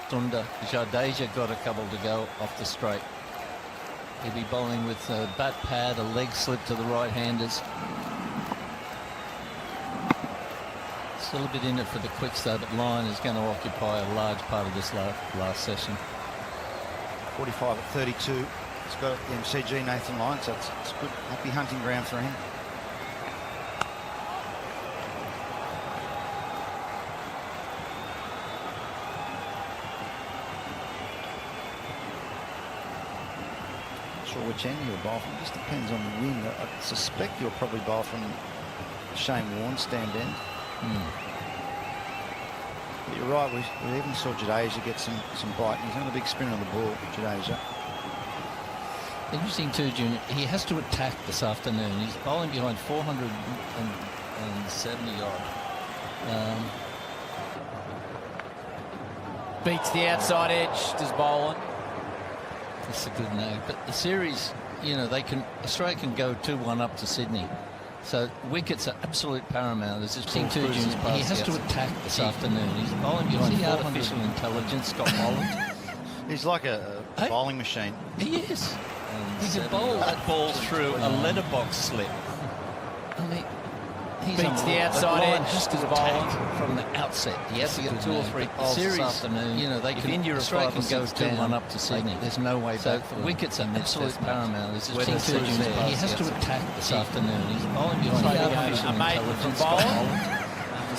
Tunda. Jadeja got a couple to go off the straight. He'll be bowling with a bat pad, a leg slip to the right-handers. Still a bit in it for the quicks though, but Lyon is going to occupy a large part of this last session. 45 at 32. It's got the MCG, Nathan Lyon, so it's good, happy hunting ground for him. Not sure which end he'll bowl from. It just depends on the wind. I suspect he'll probably bowl from Shane Warne's stand end. But you're right, we even saw Jadeja get some bite. He's not a big spin on the ball, Jadeja. Interesting too, Junior. He has to attack this afternoon. He's bowling behind 470 odd. Beats the outside edge, does Boland. That's a good name. But the series, you know, Australia can go 2-1 up to Sydney. So wickets are absolute paramount. There's this thing too, Junior. He has to attack this afternoon. He's bowling behind artificial intelligence, Scott Boland. He's like a bowling machine. He is. He can bowl that ball through a letterbox slip. I mean, he's beats the outside edge, just to attack from the outset. He has to get 2 or 3 balls this afternoon. You know, they can India Australia can go 2-1 up to Sydney. There's no way back for them. Wickets are absolute paramount. There's this thing too, Junior. He has to attack this afternoon. He's bowling behind artificial intelligence.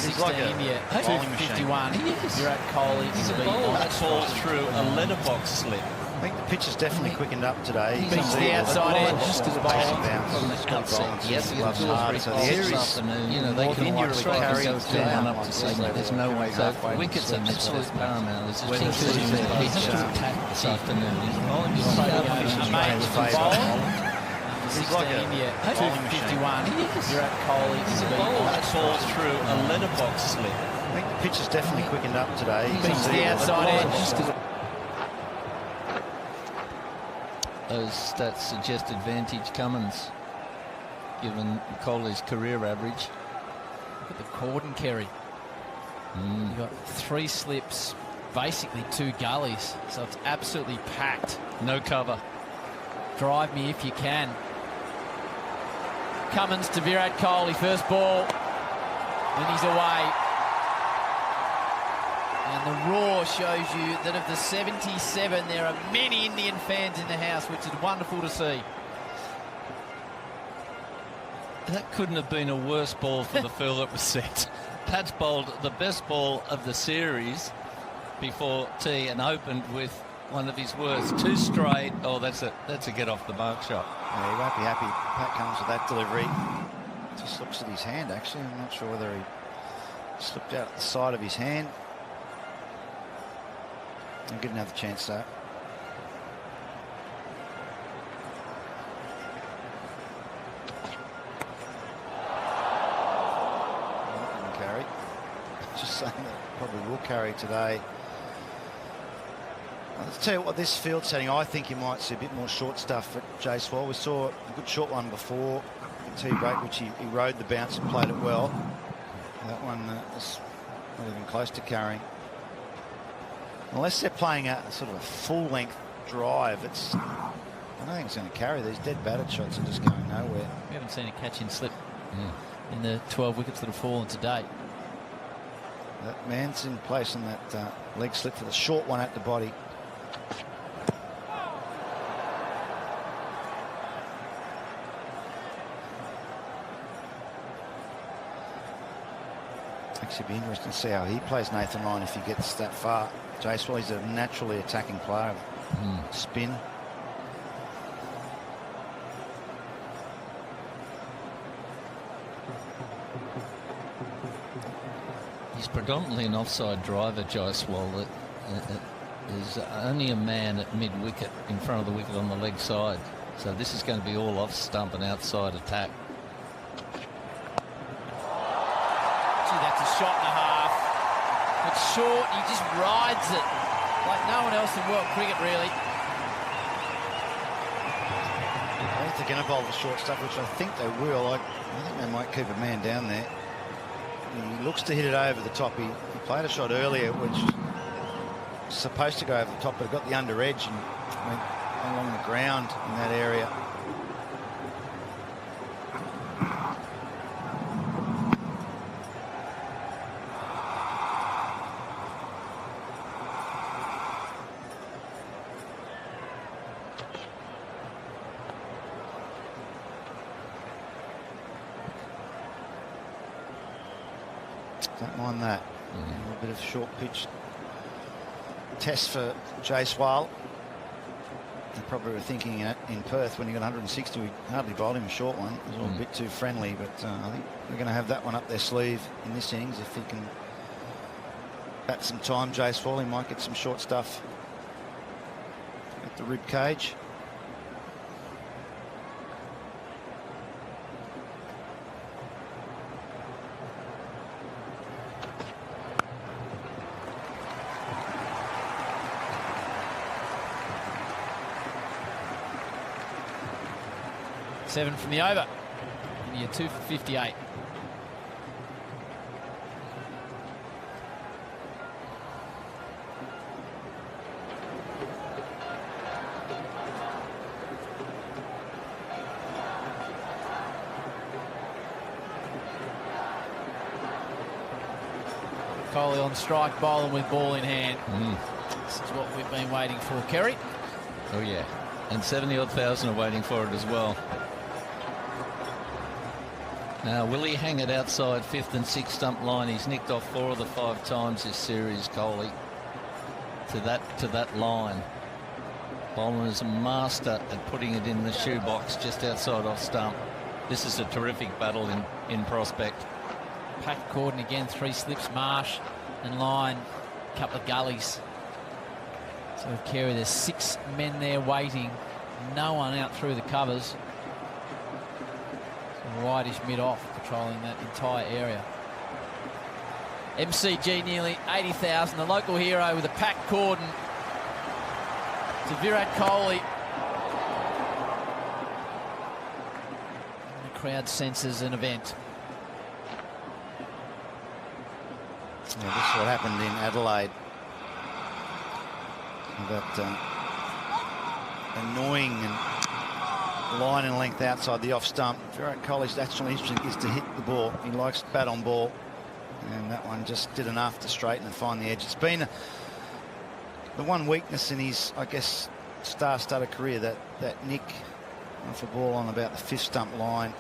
He's like a India, bowling machine. 251. Virat Kohli. He's a bowler that falls through a letterbox slip. I think the pitch has definitely quickened up today. He beats the outside edge, just as a bowling from the outset. He has to get 2 or 3 so balls the this edge afternoon. You know, they can India Australia go 2-1 up to Sydney. There's no way back. Wickets are absolute paramount. There's this thing too, Junior. He has to attack this afternoon. He's bowling behind artificial intelligence. He's like a India, bowling machine. 251. Virat Kohli. He's a bowler that falls through a letterbox slip. I think the pitch has definitely quickened up today. Beats the outside edge, just as those stats suggest advantage Cummins, given Kohli's career average. Look at the cordon, Kerry. You've got 3 slips, basically 2 gullies, so it's absolutely packed. No cover. Drive me if you can. Cummins to Virat Kohli, first ball, and he's away. And the roar shows you that of the 77, there are many Indian fans in the house, which is wonderful to see. That couldn't have been a worse ball for the field that was set. Pat's bowled the best ball of the series before tea and opened with one of his worst. 2 straight. Oh, that's a get off the mark shot. Yeah, he won't be happy. Pat comes with that delivery. Just looks at his hand, actually. I'm not sure whether he slipped out the side of his hand. He'll get another chance, though. Not carry. Just saying that probably will carry today. Let's tell you what, this field setting, I think you might see a bit more short stuff at Jaiswal. We saw a good short one before tea break, which he rode the bounce and played it well. That one was not even close to carrying. Unless they're playing a sort of a full-length drive, I don't think it's going to carry. These dead batted shots are just going nowhere. We haven't seen a catch-in slip in the 12 wickets that have fallen to date. That man's in place on that leg slip for the short one at the body. Actually, be interesting to see how he plays Nathan Lyon if he gets that far. Jaiswal, he's a naturally attacking player. Spin. He's predominantly an offside driver, Jaiswal. There's only a man at mid-wicket in front of the wicket on the leg side. So this is going to be all off stump and outside attack. That's a shot and a half. It's short, he just rides it like no one else in world cricket, really. I think they're going to bowl the short stuff, which I think they will. I think they might keep a man down there. He looks to hit it over the top. He played a shot earlier, which supposed to go over the top, but it got the under edge and went along the ground in that area. Don't mind that. A little bit of short pitch test for Jaiswal. They probably were thinking it in Perth when he got 160. We hardly bowled him a short one. It was all a bit too friendly, but I think they're going to have that one up their sleeve in this innings. If he can bat some time, Jaiswal, he might get some short stuff at the rib cage. Seven from the over. And you're 2 for 58. Kohli on strike, bowling with ball in hand. This is what we've been waiting for, Kerry. Oh, yeah. And 70-odd thousand are waiting for it as well. Now, will he hang it outside 5th and 6th stump line? He's nicked off 4 of the 5 times this series, Kohli, to that line. Boland is a master at putting it in the shoebox just outside off stump. This is a terrific battle in prospect. Pat Corden again, 3 slips, Marsh and line, a couple of gullies. So Kerry, there's 6 men there waiting, no one out through the covers. Whitish mid-off, patrolling that entire area. MCG nearly 80,000. The local hero with a packed cordon to Virat Kohli. And the crowd senses an event. Yeah, this is what happened in Adelaide. That annoying and line and length outside the off stump. Virat Kohli's actual instinct is to hit the ball. He likes to bat on ball, and that one just did enough to straighten and find the edge. It's been the one weakness in his, I guess, star-studded career, that nick off a ball on about the 5th stump line.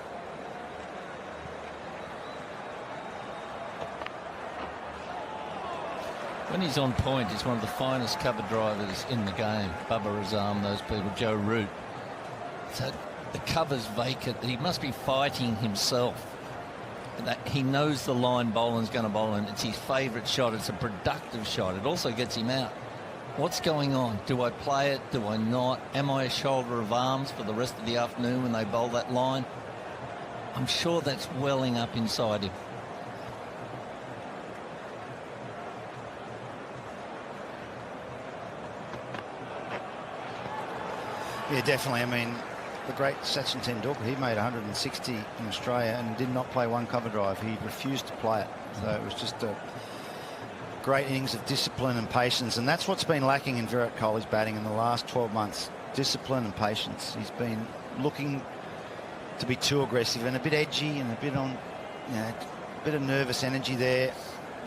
When he's on point, he's one of the finest cover drivers in the game. Bubba Razam, those people, Joe Root. So the cover's vacant. He must be fighting himself. That he knows the line Boland's going to bowl, and it's his favourite shot. It's a productive shot. It also gets him out. What's going on? Do I play it? Do I not? Am I a shoulder of arms for the rest of the afternoon when they bowl that line? I'm sure that's welling up inside him. Yeah, definitely. I mean, the great Sachin Tendulkar, he made 160 in Australia and did not play one cover drive. He refused to play it. So it was just a great innings of discipline and patience. And that's what's been lacking in Virat Kohli's batting in the last 12 months. Discipline and patience. He's been looking to be too aggressive and a bit edgy and a bit on, you know, a bit of nervous energy there.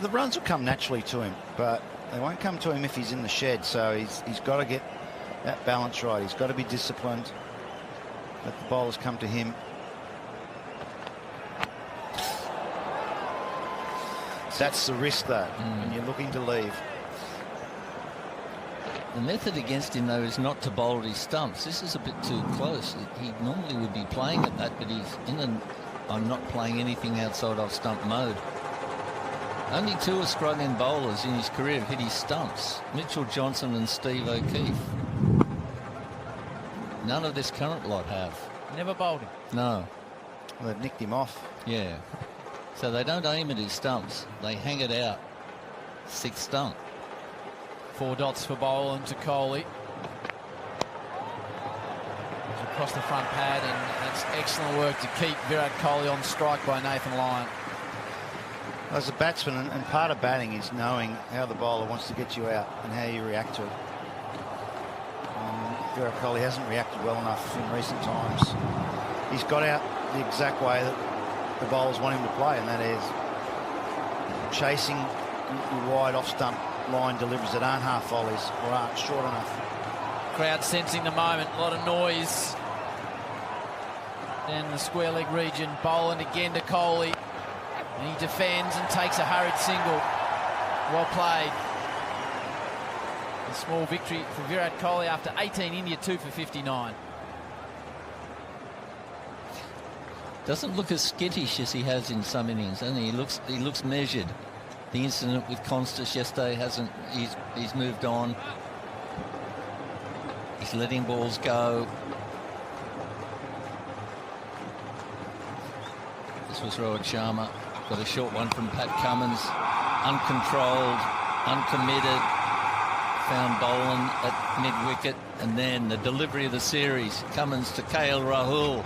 The runs will come naturally to him, but they won't come to him if he's in the shed. So he's got to get that balance right. He's got to be disciplined. Let the bowlers come to him. That's the risk, though, when you're looking to leave. The method against him, though, is not to bowl at his stumps. This is a bit too close. He normally would be playing at that, but he's in an I'm not playing anything outside off stump mode. Only 2 Australian bowlers in his career have hit his stumps. Mitchell Johnson and Steve O'Keefe. None of this current lot have. Never bowled him. No. Well, they've nicked him off. Yeah. So they don't aim at his stumps. They hang it out. 6th stump. 4 dots for Boland to Kohli. Across the front pad, and that's excellent work to keep Virat Kohli on strike by Nathan Lyon. As a batsman, and part of batting is knowing how the bowler wants to get you out and how you react to it. Virat Kohli hasn't reacted well enough in recent times. He's got out the exact way that the bowlers want him to play, and that is chasing your wide off-stump line deliveries that aren't half volleys or aren't short enough. Crowd sensing the moment, a lot of noise down in the square leg region. Boland again to Kohli. And he defends and takes a hurried single. Well played. A small victory for Virat Kohli after 18, India 2 for 59. Doesn't look as skittish as he has in some innings, and he looks measured. The incident with Constas yesterday hasn't. He's moved on. He's letting balls go. This was Rohit Sharma. Got a short one from Pat Cummins. Uncontrolled, uncommitted. Found Boland at mid-wicket. And then the delivery of the series. Cummins to KL Rahul.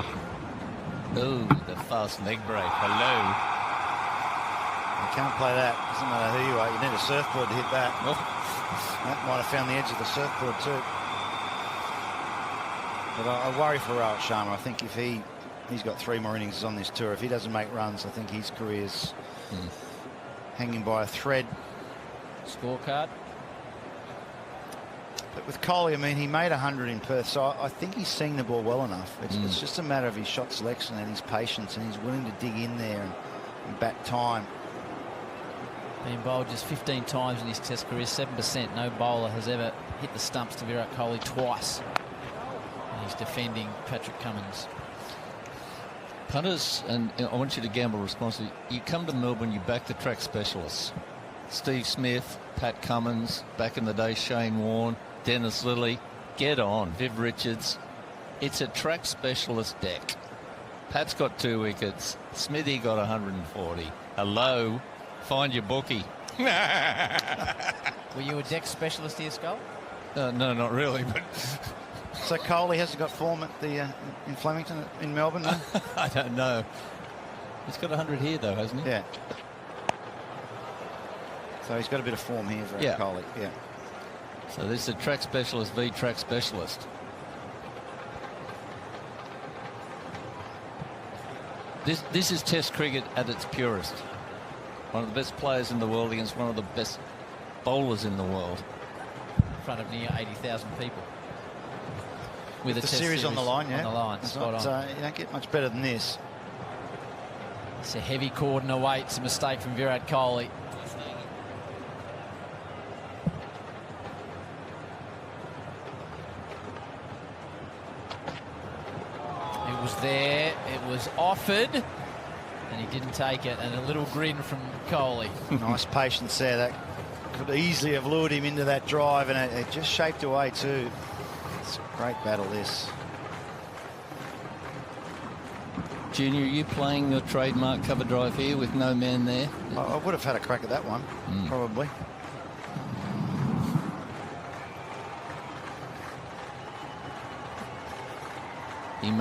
Ooh, the fast leg break. Hello. You can't play that. Doesn't matter who you are. You need a surfboard to hit that. Oh. That might have found the edge of the surfboard too. But I worry for Rohit Sharma. I think if he's got 3 more innings on this tour, if he doesn't make runs, I think his career's hanging by a thread. Scorecard. But with Kohli, I mean, he made 100 in Perth, so I think he's seeing the ball well enough. It's just a matter of his shot selection and his patience, and he's willing to dig in there and bat time. Been bowled just 15 times in his Test career, 7%. No bowler has ever hit the stumps to Virat Kohli twice. And he's defending Patrick Cummins. Punters, and I want you to gamble responsibly. You come to Melbourne, you back the track specialists. Steve Smith, Pat Cummins, back in the day Shane Warne, Dennis Lilly. Get on, Viv Richards. It's a track specialist deck. Pat's got 2 wickets. Smithy got 140. Hello, find your bookie. Were you a deck specialist here, Skull? No, not really, but... So Kohli hasn't got form at the in Flemington in Melbourne, no? I don't know. He's got 100 here, though, hasn't he? Yeah. So he's got a bit of form here for Kohli. Yeah. So this is a track specialist v track specialist. This is Test cricket at its purest. One of the best players in the world against one of the best bowlers in the world. In front of near 80,000 people. With the series on the line, yeah. On the line, spot on. You don't get much better than this. It's a heavy cordon awaits. A mistake from Virat Kohli. It was there. It was offered. And he didn't take it. And a little grin from Kohli. Nice patience there. That could easily have lured him into that drive. And it just shaped away too. It's a great battle, this. Junior, are you playing your trademark cover drive here with no man there? I would have had a crack at that one, probably. He